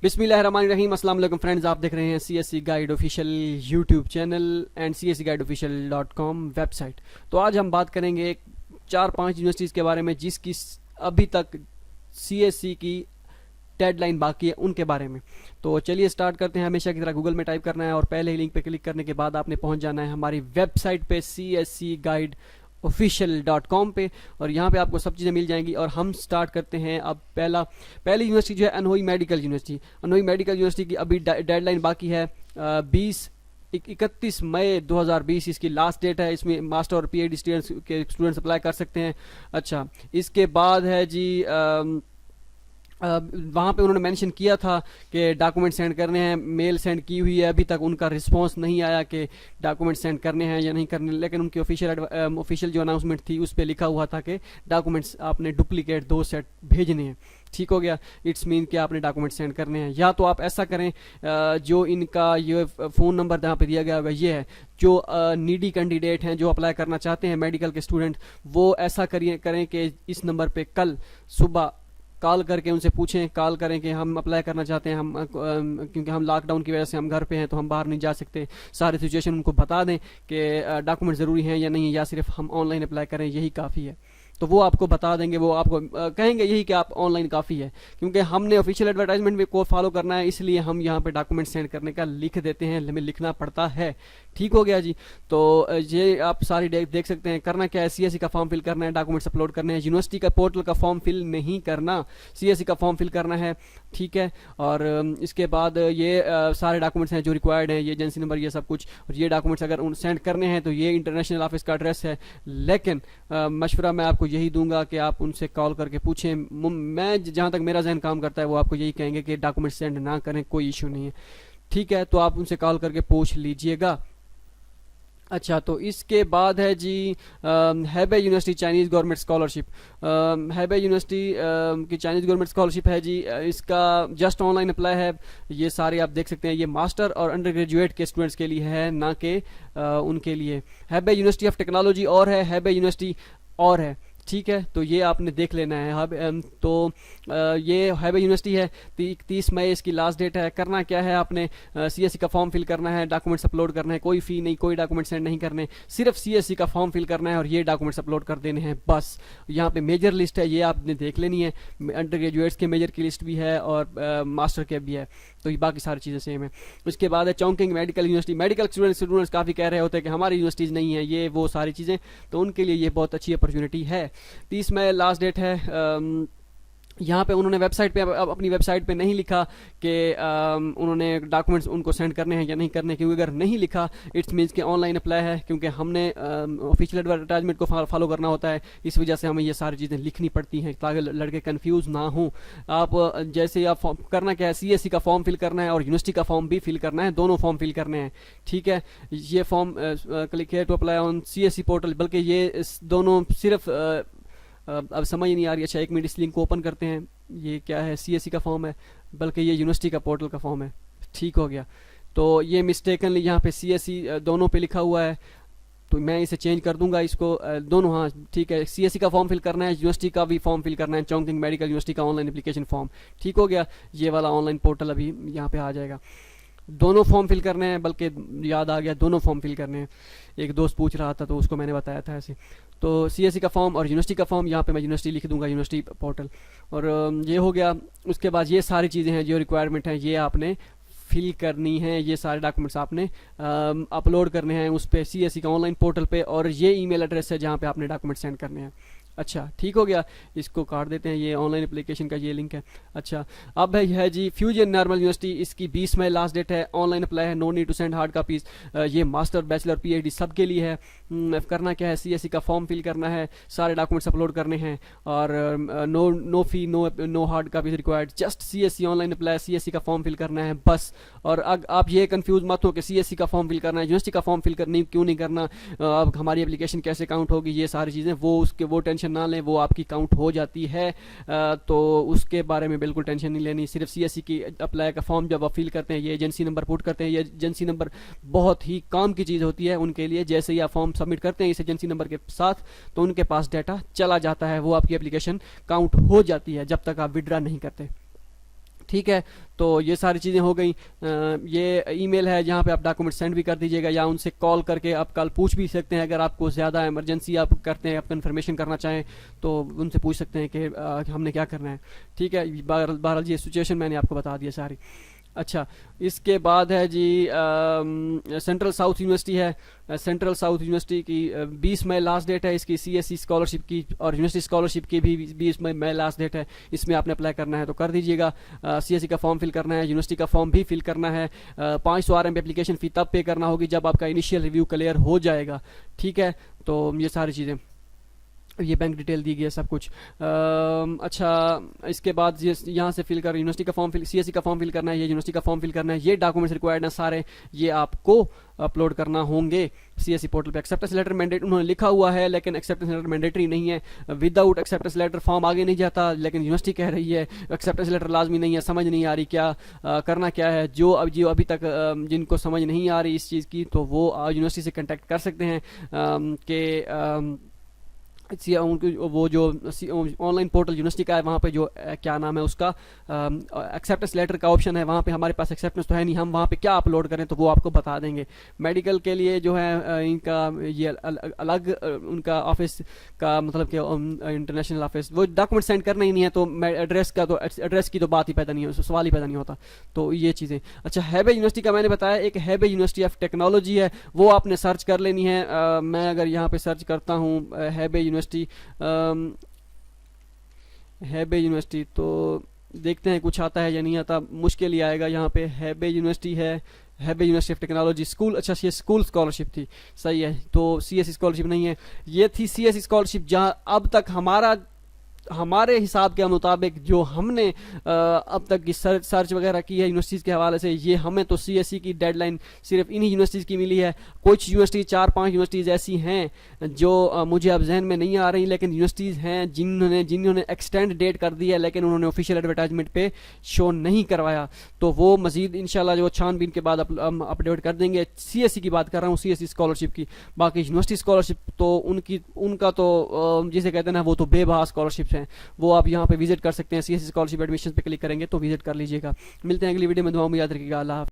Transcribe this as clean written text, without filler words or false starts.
बिस्मिल्लाहिर्रहमानिर्रहीम। अस्सलाम वालेकुम फ्रेंड्स, आप देख रहे हैं CSE guide official YouTube channel and CSEGuideOfficial.com website. तो आज हम बात करेंगे 4-5 यूनिवर्सिटीज़ के बारे में जिसकी अभी तक CSE की डेडलाइन बाकी है, उनके बारे में। तो चलिए स्टार्ट करते हैं। हमेशा की तरह गूगल में टाइप करना है और पहले ही लिंक पे क्लिक करने के बाद आपने पहुंच जाना है हमारी वेबसाइट पे CSEGuideOfficial.com पे, और यहाँ पे आपको सब चीज़ें मिल जाएंगी। और हम स्टार्ट करते हैं। अब पहली यूनिवर्सिटी जो है अनहोई मेडिकल यूनिवर्सिटी। अनहोई मेडिकल यूनिवर्सिटी की अभी डेडलाइन बाकी है 31 मई 2020 इसकी लास्ट डेट है। इसमें मास्टर और PhD स्टूडेंट्स अप्लाई कर सकते हैं। अच्छा, इसके बाद है जी वहाँ पे उन्होंने मेंशन किया था कि डॉक्यूमेंट सेंड करने हैं। मेल सेंड की हुई है, अभी तक उनका रिस्पांस नहीं आया कि डॉक्यूमेंट सेंड करने हैं या नहीं करने, लेकिन उनकी ऑफिशियल जो अनाउंसमेंट थी उस पर लिखा हुआ था कि डॉक्यूमेंट्स आपने डुप्लीकेट 2 सेट भेजने हैं। ठीक हो गया, इट्स मीन कि आपने डॉक्यूमेंट सेंड करने हैं। या तो आप ऐसा करें, जो इनका ये फ़ोन नंबर जहाँ पे दिया गया होगा ये है, जो नीडी कैंडिडेट हैं जो अप्लाई करना चाहते हैं मेडिकल के स्टूडेंट, वो ऐसा करें कि इस नंबर पे कल सुबह कॉल करके उनसे पूछें, कॉल करें कि हम अप्लाई करना चाहते हैं, क्योंकि हम लॉकडाउन की वजह से हम घर पे हैं तो हम बाहर नहीं जा सकते। सारी सिचुएशन उनको बता दें कि डॉक्यूमेंट ज़रूरी हैं या नहीं, या सिर्फ हम ऑनलाइन अप्लाई करें, यही काफ़ी है। तो वो आपको बता देंगे, वो आपको कहेंगे यही कि आप ऑनलाइन काफ़ी है। क्योंकि हमने ऑफिशियल एडवर्टाइजमेंट को फॉलो करना है, इसलिए हम यहाँ पे डॉक्यूमेंट सेंड करने का लिख देते हैं, हमें लिखना पड़ता है। ठीक हो गया जी। तो ये आप सारी देख सकते हैं। करना क्या है, CSE का फॉर्म फिल करना है, डॉक्यूमेंट्स अपलोड करने हैं। यूनिवर्सिटी का पोर्टल का फॉर्म फिल नहीं करना, CSE का फॉर्म फिल करना है। ठीक है, और इसके बाद ये सारे डॉक्यूमेंट्स हैं जो रिक्वायर्ड हैं, ये एजेंसी नंबर, ये सब कुछ। और ये डॉक्यूमेंट्स अगर सेंड करने हैं तो ये इंटरनेशनल ऑफिस का एड्रेस है। लेकिन मशवरा मैं आपको यही दूंगा कि आप उनसे कॉल करके पूछें। मैं जहाँ तक मेरा जहन काम करता है वो आपको यही कहेंगे कि डॉक्यूमेंट सेंड ना करें, कोई इशू नहीं है। ठीक है, तो आप उनसे कॉल करके पूछ लीजिएगा। अच्छा, तो इसके बाद है जी हैबे यूनिवर्सिटी चाइनीज़ गवर्नमेंट स्कॉलरशिप। हैबे यूनिवर्सिटी की चाइनीज़ गवर्नमेंट स्कॉलरशिप है जी। इसका जस्ट ऑनलाइन अप्लाई है। ये सारे आप देख सकते हैं, ये मास्टर और अंडर ग्रेजुएट के स्टूडेंट्स के लिए है, ना कि उनके लिए। हैबे यूनिवर्सिटी ऑफ टेक्नोलॉजी और है, हैबे यूनिवर्सिटी और है। ठीक है, तो ये आपने देख लेना है। तो ये हैबे यूनिवर्सिटी है, 30 मई इसकी लास्ट डेट है। करना क्या है, आपने CSE का फॉर्म फिल करना है, डॉक्यूमेंट्स अपलोड करना है, कोई फ़ी नहीं, कोई डॉक्यूमेंट सेंड नहीं करने, सिर्फ CSE का फॉर्म फिल करना है और ये डॉक्यूमेंट्स अपलोड कर देने हैं बस। यहाँ पे मेजर लिस्ट है, ये आपने देख लेनी है। अंडर ग्रेजुएट्स के मेजर की लिस्ट भी है और मास्टर के भी है, तो ये बाकी सारी चीज़ें सेम है। उसके बाद है चौंकिंग मेडिकल यूनिवर्सिटी। मेडिकल स्टूडेंट्स काफ़ी कह रहे होते हैं कि हमारी यूनिवर्सिटीज़ नहीं है, ये वो सारी चीज़ें, तो उनके लिए ये बहुत अच्छी अपॉर्चुनिटी है। 30 मई लास्ट डेट है। यहाँ पे उन्होंने वेबसाइट पे अपनी वेबसाइट पे नहीं लिखा कि उन्होंने डॉक्यूमेंट्स उनको सेंड करने हैं या नहीं करने, क्योंकि अगर नहीं लिखा इट्स मीन्स कि ऑनलाइन अप्लाई है, क्योंकि हमने ऑफिशियल एडवर्टाइजमेंट को फॉलो करना होता है। इस वजह से हमें ये सारी चीज़ें लिखनी पड़ती हैं ताकि लड़के कंफ्यूज ना हों। आप जैसे आप करना क्या है, CSE का फॉर्म फिल करना है और यूनिवर्सिटी का फॉर्म भी फिल करना है, दोनों फॉर्म फिल करने हैं। ठीक है, ये फॉर्म क्लिक है to apply on CSE portal, बल्कि ये दोनों सिर्फ अब समझ नहीं आ रही। अच्छा, एक मिनट, इस लिंक को ओपन करते हैं। ये क्या है, CSE का फॉर्म है, बल्कि ये यूनिवर्सिटी का पोर्टल का फॉर्म है। ठीक हो गया, तो ये मिस्टेकनली यहाँ पे CSE दोनों पे लिखा हुआ है, तो मैं इसे चेंज कर दूंगा इसको दोनों। हाँ ठीक है, CSE का फॉर्म फिल करना है, यूनिवर्सिटी का भी फॉर्म फिल करना है, चौंकिंग मेडिकल यूनिवर्सिटी का ऑनलाइन एप्लीकेशन फॉर्म। ठीक हो गया, ये वाला ऑनलाइन पोर्टल अभी यहाँ पे आ जाएगा। दोनों फॉर्म फिल करने हैं, बल्कि याद आ गया, दोनों फॉर्म फिल करने हैं। एक दोस्त पूछ रहा था तो उसको मैंने बताया था ऐसे। तो CSE का फॉर्म और यूनिवर्सिटी का फॉर्म, यहाँ पे मैं यूनिवर्सिटी लिख दूंगा, यूनिवर्सिटी पोर्टल। और ये हो गया। उसके बाद ये सारी चीज़ें हैं जो रिक्वायरमेंट हैं, ये आपने फिल करनी है। ये सारे डॉक्यूमेंट्स आपने अपलोड करने हैं उस पर, CSE का ऑनलाइन पोर्टल पे, और ये ईमेल एड्रेस है जहाँ पे आपने डॉक्यूमेंट सेंड करने हैं। अच्छा, ठीक हो गया, इसको काट देते हैं। ये ऑनलाइन एप्लीकेशन का ये लिंक है। अच्छा, अब है जी फ्यूजन नॉर्मल यूनिवर्सिटी। इसकी 20 मई लास्ट डेट है। ऑनलाइन अप्लाई है, no need to send hard copies. ये मास्टर, बैचलर, PhD सब के लिए है। करना क्या है, CSE का फॉर्म फिल करना है, सारे डॉक्यूमेंट्स अपलोड करने हैं, और no fee, no hard copies required, just CSE online apply, CSE का फॉर्म फिल करना है बस। और आप ये कंफ्यूज मत हो कि CSE का फॉर्म फिल करना है, यूनिवर्सिटी का फॉर्म फिल क्यों नहीं करना, अब हमारी एप्लीकेशन कैसे काउंट होगी, ये सारी चीज़ें वो टेंशन ना लें, वो आपकी काउंट हो जाती है। तो उसके बारे में बिल्कुल टेंशन नहीं लेनी। सिर्फ CSE की अप्लाई का फॉर्म जब आप फिल करते हैं, ये एजेंसी नंबर पुट करते हैं, ये एजेंसी नंबर बहुत ही काम की चीज़ होती है उनके लिए। जैसे ही आप फॉर्म सबमिट करते हैं इस एजेंसी नंबर के साथ, तो उनके पास डाटा चला जाता है, वो आपकी एप्लीकेशन काउंट हो जाती है जब तक आप विड्रा नहीं करते। ठीक है। तो ये सारी चीज़ें हो गई। ये ईमेल है जहाँ पे आप डॉक्यूमेंट सेंड भी कर दीजिएगा, या उनसे कॉल करके आप कल पूछ भी सकते हैं। अगर आपको ज़्यादा इमरजेंसी आप करते हैं, आप कन्फर्मेशन करना चाहें तो उनसे पूछ सकते हैं कि हमने क्या करना है। ठीक है, बहरहाल ये सिचुएशन मैंने आपको बता दिया सारी। अच्छा, इसके बाद है जी सेंट्रल साउथ यूनिवर्सिटी है। सेंट्रल साउथ यूनिवर्सिटी की 20 मई लास्ट डेट है इसकी सीएससी स्कॉलरशिप की, और यूनिवर्सिटी स्कॉलरशिप की भी 20 मई लास्ट डेट है। इसमें आपने अप्लाई करना है तो कर दीजिएगा। सीएससी का फॉर्म फिल करना है, यूनिवर्सिटी का फॉर्म भी फिल करना है। 500 RM एप्लीकेशन फ़ी तब पे करना होगी जब आपका इनिशियल रिव्यू क्लियर हो जाएगा। ठीक है, तो ये सारी चीज़ें, ये बैंक डिटेल दी गई है सब कुछ। अच्छा, इसके बाद यहाँ से फिल कर यूनिवर्सिटी का फॉर्म फिल, सीएससी का फॉर्म फिल करना है, ये यूनिवर्सिटी का फॉर्म फिल करना है। ये डॉक्यूमेंट्स रिक्वायर्ड हैं सारे, ये आपको अपलोड करना होंगे सीएससी पोर्टल पे। एक्सेप्टेंस लेटर मैंडेट उन्होंने लिखा हुआ है, लेकिन एक्सेप्टेंस लेटर मैंडेटरी नहीं है। विदाउट एक्सेप्टेंस लेटर फॉर्म आगे नहीं जाता, लेकिन यूनिवर्सिटी कह रही है एक्सेप्टेंस लेटर लाजमी नहीं है। समझ नहीं आ रही क्या करना क्या है। जो अभी तक जिनको समझ नहीं आ रही इस चीज़ की, तो वो यूनिवर्सिटी से कंटेक्ट कर सकते हैं कि उनकी वो जो ऑनलाइन पोर्टल यूनिवर्सिटी का है, वहाँ पे जो क्या नाम है उसका, एक्सेप्टेंस लेटर का ऑप्शन है। वहाँ पे हमारे पास एक्सेप्टेंस तो है नहीं, हम वहाँ पे क्या अपलोड करें तो वो आपको बता देंगे। मेडिकल के लिए जो है इनका ये अलग उनका ऑफिस का, मतलब कि इंटरनेशनल ऑफिस, वो डॉक्यूमेंट सेंड करना ही नहीं है, तो एड्रेस की तो बात ही पैदा नहीं हो, सवाल ही पैदा नहीं होता। तो ये चीज़ें। अच्छा, हैबे यूनिवर्सिटी का मैंने बताया, एक हैबे यूनिवर्सिटी ऑफ टेक्नोलॉजी है, वो आपने सर्च कर लेनी है। मैं अगर यहाँ पे सर्च करता हूँ हैबे यूनिवर्सिटी, हैबे यूनिवर्सिटी, तो देखते हैं कुछ आता है या नहीं आता। मुश्किल ही आएगा। यहाँ पे हैबे यूनिवर्सिटी है, हैबे यूनिवर्सिटी ऑफ टेक्नोलॉजी स्कूल। अच्छा, ये स्कूल स्कॉलरशिप थी, सही है। तो सीएससी स्कॉलरशिप नहीं है, ये थी सीएससी स्कॉलरशिप। जहाँ अब तक हमारे हिसाब के मुताबिक जो हमने अब तक की सर्च वगैरह की है यूनिवर्सिटीज़ के हवाले से, ये हमें तो सीएससी की डेडलाइन सिर्फ इन्हीं यूनिवर्सिटीज़ की मिली है। कुछ यूनिवर्सिटी 4-5 यूनिवर्सिटीज़ ऐसी हैं जो मुझे अब जहन में नहीं आ रही, लेकिन यूनिवर्सिटीज़ हैं जिन्होंने एक्सटेंड डेट कर दी है, लेकिन उन्होंने ऑफिशियल एडवर्टाइजमेंट पे शो नहीं करवाया। तो वो मजीद इंशाल्लाह जो छानबीन के बाद हम अपडेट कर देंगे। सीएससी की बात कर रहा हूँ, सीएससी स्कॉलरशिप की। बाकी यूनिवर्सिटी स्कॉलरशिप तो उनका तो जिसे कहते हैं ना, वो तो बेबहा स्कॉलरशिप्स हैं। वो आप यहाँ पे विजिट कर सकते हैं, सीएससी स्कॉलरशिप एडमिशन पे क्लिक करेंगे तो विजिट कर लीजिएगा। मिलते हैं अगली वीडियो में, दुआ में याद रखिएगा। अल्लाह हाफ़िज़।